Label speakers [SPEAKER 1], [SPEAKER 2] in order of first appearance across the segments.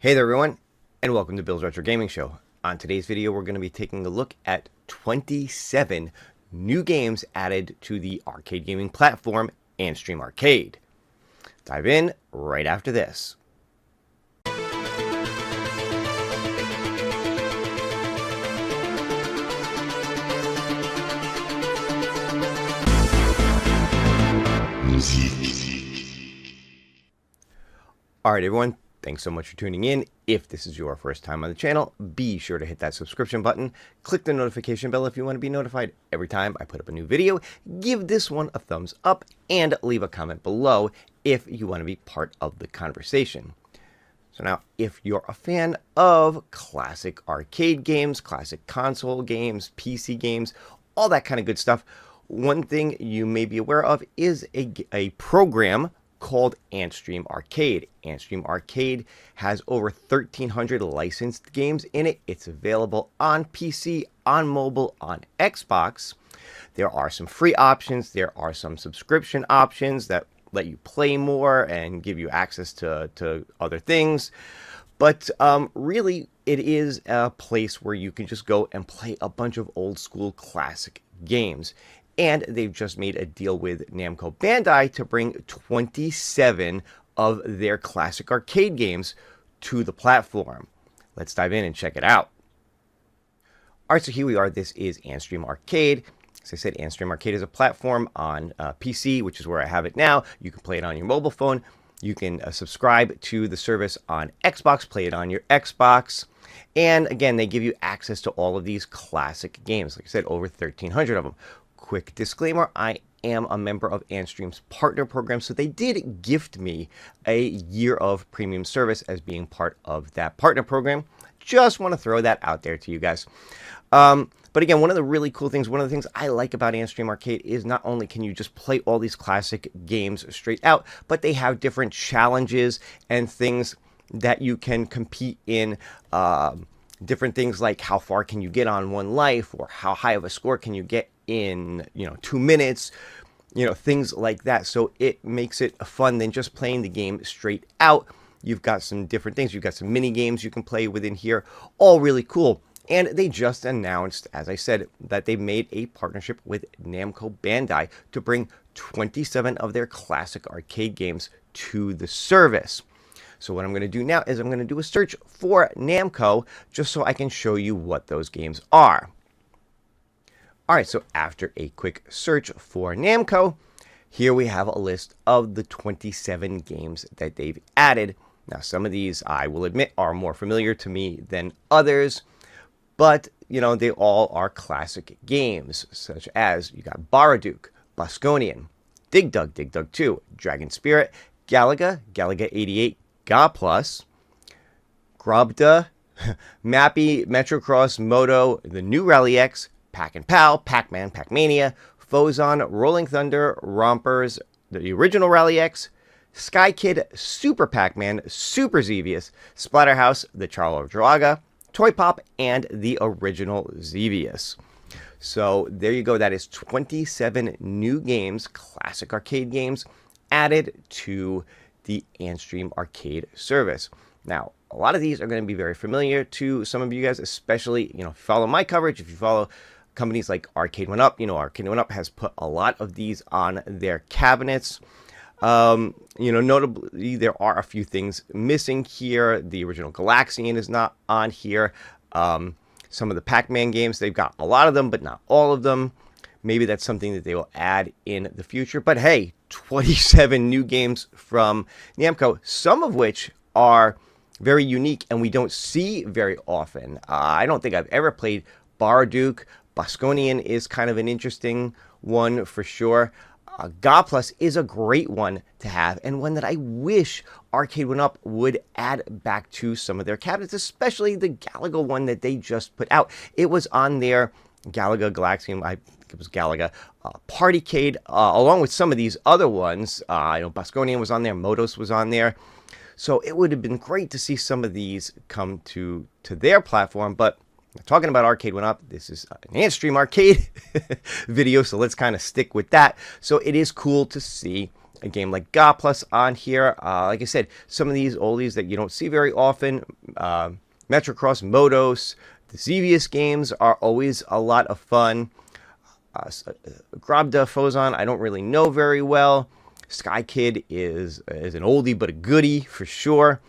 [SPEAKER 1] Hey there everyone, and welcome to Bill's Retro Gaming Show. On today's video, we're going to be taking a look at 27 new games added to the arcade gaming platform, Antstream Arcade. Dive in right after this. Alright everyone, thanks so much for tuning in. If this is your first time on the channel, be sure to hit that subscription button. Click the notification bell if you want to be notified every time I put up a new video. Give this one a thumbs up and leave a comment below if you want to be part of the conversation. So now, if you're a fan of classic arcade games, classic console games, PC games, all that kind of good stuff, one thing you may be aware of is a program called Antstream Arcade. Antstream Arcade has over 1,300 licensed games in it. It's available on PC, on mobile, on Xbox. There are some free options. There are some subscription options that let you play more and give you access to other things. But really, it is a place where you can just go and play a bunch of old school classic games. And they've just made a deal with Namco Bandai to bring 27 of their classic arcade games to the platform. Let's dive in and check it out. Alright, so here we are. This is Antstream Arcade. As I said, Antstream Arcade is a platform on PC, which is where I have it now. You can play it on your mobile phone. You can subscribe to the service on Xbox, play it on your Xbox. And again, they give you access to all of these classic games. Like I said, over 1,300 of them. Quick disclaimer, I am a member of Antstream's partner program, so they did gift me a year of premium service as being part of that partner program. Just want to throw that out there to you guys. But again, one of the really cool things, one of the things I like about Antstream Arcade is not only can you just play all these classic games straight out, but they have different challenges and things that you can compete in. Different things like how far can you get on one life, or how high of a score can you get in 2 minutes, things like that. So it makes it fun than just playing the game straight out. You've got some different things. You've got some mini games you can play within here, all really cool. And they just announced, as I said, that they made a partnership with Namco Bandai to bring 27 of their classic arcade games to the service. So what I'm going to do now is I'm going to do a search for Namco just so I can show you what those games are. Alright, so after a quick search for Namco, here we have a list of the 27 games that they've added. Now, some of these, I will admit, are more familiar to me than others, but, they all are classic games, such as you got Baraduke, Bosconian, Dig Dug 2, Dragon Spirit, Galaga, Galaga 88, Ga Plus, Grubda, Mappy, Metrocross, Moto, the new Rally X, Pac and Pal, Pac-Man, Pac-Mania, Fozon, Rolling Thunder, Rompers, the original Rally X, Sky Kid, Super Pac-Man, Super Xevious, Splatterhouse, the Charlo Draga, Toy Pop, and the original Xevious. So there you go. That is 27 new games, classic arcade games, added to the Antstream Arcade service. Now, a lot of these are going to be very familiar to some of you guys, especially, if you follow my coverage, if you follow companies like Arcade1Up. Arcade1Up has put a lot of these on their cabinets. Notably, there are a few things missing here. The original Galaxian is not on here. Some of the Pac-Man games, they've got a lot of them, but not all of them. Maybe that's something that they will add in the future. But hey, 27 new games from Namco, some of which are very unique and we don't see very often. I don't think I've ever played Baraduke. Bosconian is kind of an interesting one for sure. Ga Plus is a great one to have, and one that I wish Arcade1Up would add back to some of their cabinets, especially the Galaga one that they just put out. It was on their Galaga Galaxian, I think it was Galaga Partycade, along with some of these other ones. Bosconian was on there, Motos was on there. So it would have been great to see some of these come to their platform, but talking about Arcade1Up, this is an Antstream Arcade video, so let's kind of stick with that. So it is cool to see a game like God Plus on here. Like I said, some of these oldies that you don't see very often, Metrocross, Motos, the Xevious games are always a lot of fun. Grabda Fozon, I don't really know very well. Sky Kid is an oldie but a goodie for sure.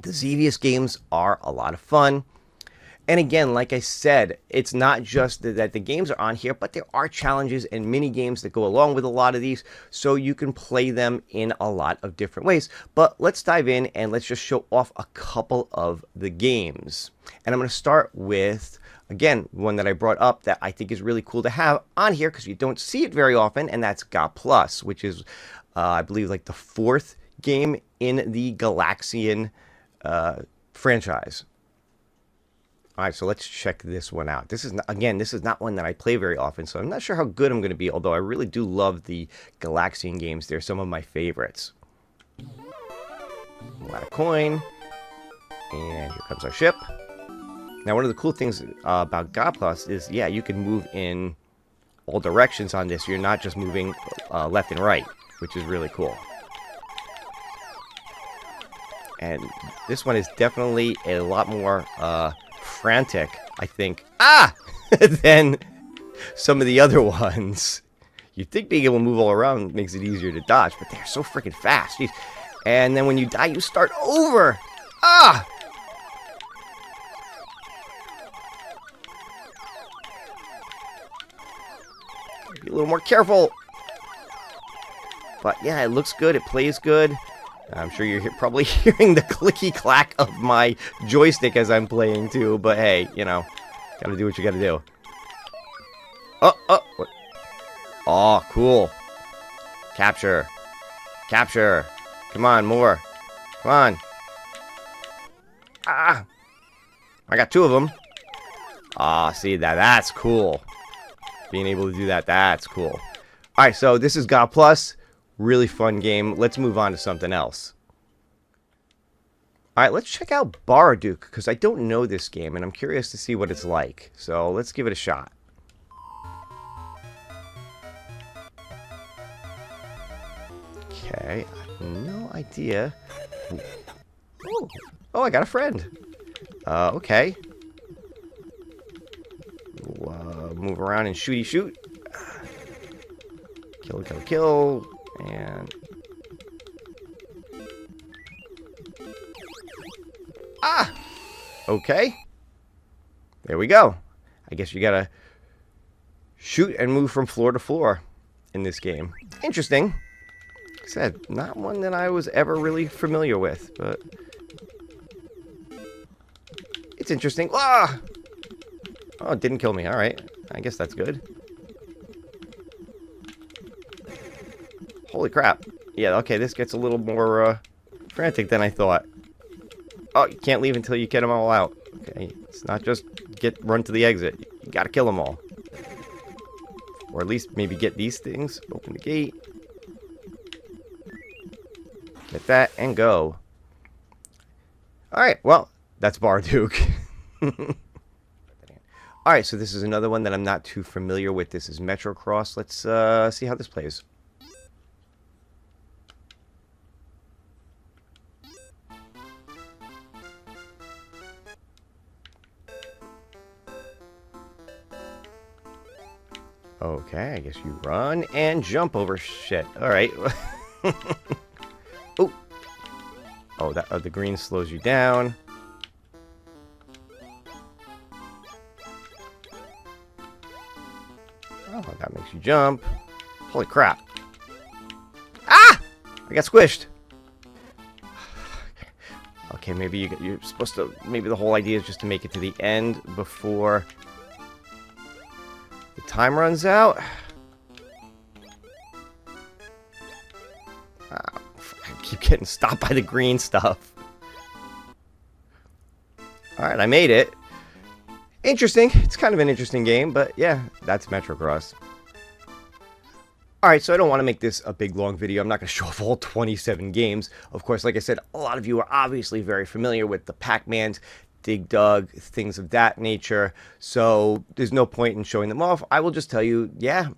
[SPEAKER 1] The Xevious games are a lot of fun. And again, like I said, it's not just that the games are on here, but there are challenges and mini games that go along with a lot of these, so you can play them in a lot of different ways. But let's dive in and let's just show off a couple of the games. And I'm going to start with, again, one that I brought up that I think is really cool to have on here because you don't see it very often, and that's God Plus, which is, I believe, like the 4th game in the Galaxian franchise. All right, so let's check this one out. This is not one that I play very often, so I'm not sure how good I'm going to be, although I really do love the Galaxian games. They're some of my favorites. A lot of coin. And here comes our ship. Now, one of the cool things about God Plus is, yeah, you can move in all directions on this. You're not just moving left and right, which is really cool. And this one is definitely a lot more frantic, I think, than some of the other ones. You'd think being able to move all around makes it easier to dodge, but they're so freaking fast. Jeez. And then when you die, you start over. Be a little more careful. But yeah, it looks good. It plays good. I'm sure you're probably hearing the clicky clack of my joystick as I'm playing too, but hey, you know, gotta do what you gotta do. What? Oh, cool. Capture. Capture. Come on, more. Come on. I got 2 of them. See, that's cool. Being able to do that, that's cool. Alright, so this is God Plus. Really fun game. Let's move on to something else. Alright, let's check out Baraduke, because I don't know this game, and I'm curious to see what it's like. So, let's give it a shot. Okay, I have no idea. Ooh. Oh, I got a friend. Okay. We'll, move around and shooty shoot. Kill, kill, kill. And okay, there we go. I guess you gotta shoot and move from floor to floor in this game. Interesting. Like I said, not one that I was ever really familiar with, but it's interesting. Oh, it didn't kill me. All right, I guess that's good. Holy crap. Yeah, okay, this gets a little more frantic than I thought. Oh, you can't leave until you get them all out. Okay, it's not just run to the exit. You gotta kill them all. Or at least maybe get these things. Open the gate. Get that and go. Alright, well, that's Baraduke. Alright, so this is another one that I'm not too familiar with. This is Metrocross. Let's see how this plays. Okay, I guess you run and jump over shit. Alright. Oh. Oh, the green slows you down. Oh, that makes you jump. Holy crap. I got squished. Okay, maybe you're supposed to... Maybe the whole idea is just to make it to the end before... the time runs out. I keep getting stopped by the green stuff. Alright, I made it. Interesting. It's kind of an interesting game, but yeah, that's Metrocross. Alright, so I don't want to make this a big long video. I'm not going to show off all 27 games. Of course, like I said, a lot of you are obviously very familiar with the Pac-Mans, Dig Dug, things of that nature. So there's no point in showing them off. I will just tell you, yeah,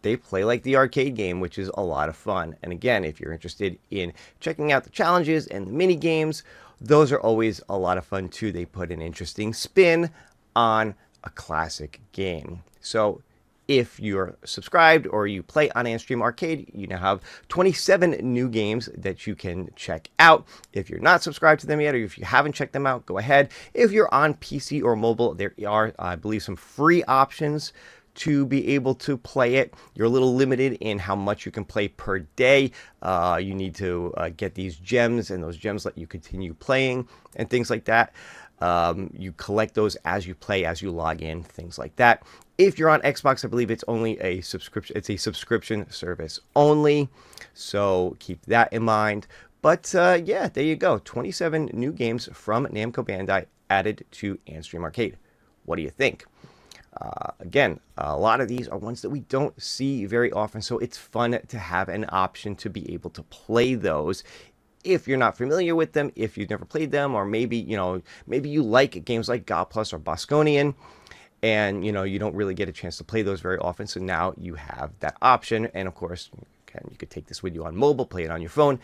[SPEAKER 1] they play like the arcade game, which is a lot of fun. And again, if you're interested in checking out the challenges and the mini games, those are always a lot of fun too. They put an interesting spin on a classic game. So if you're subscribed or you play on Antstream Arcade, you now have 27 new games that you can check out. If you're not subscribed to them yet, or if you haven't checked them out, go ahead. If you're on PC or mobile, there are, I believe, some free options to be able to play it. You're a little limited in how much you can play per day. You need to get these gems, and those gems let you continue playing and things like that. You collect those as you play, as you log in, things like that. If you're on Xbox, I believe it's only a subscription. It's a subscription service only, so keep that in mind. But yeah, there you go. 27 new games from Namco Bandai added to Antstream Arcade. What do you think? Again, a lot of these are ones that we don't see very often, so it's fun to have an option to be able to play those. If you're not familiar with them, if you've never played them, or maybe, maybe you like games like God Plus or Bosconian, and, you don't really get a chance to play those very often, so now you have that option. And of course, again, you could take this with you on mobile, play it on your phone,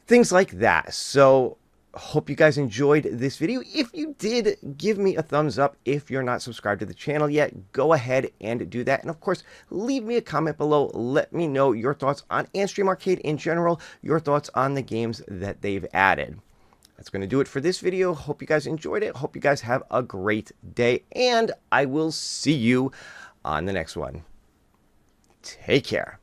[SPEAKER 1] things like that. So hope you guys enjoyed this video. If you did, give me a thumbs up. If you're not subscribed to the channel yet, go ahead and do that. And of course, leave me a comment below. Let me know your thoughts on Antstream Arcade in general, your thoughts on the games that they've added. That's going to do it for this video. Hope you guys enjoyed it. Hope you guys have a great day, and I will see you on the next one. Take care.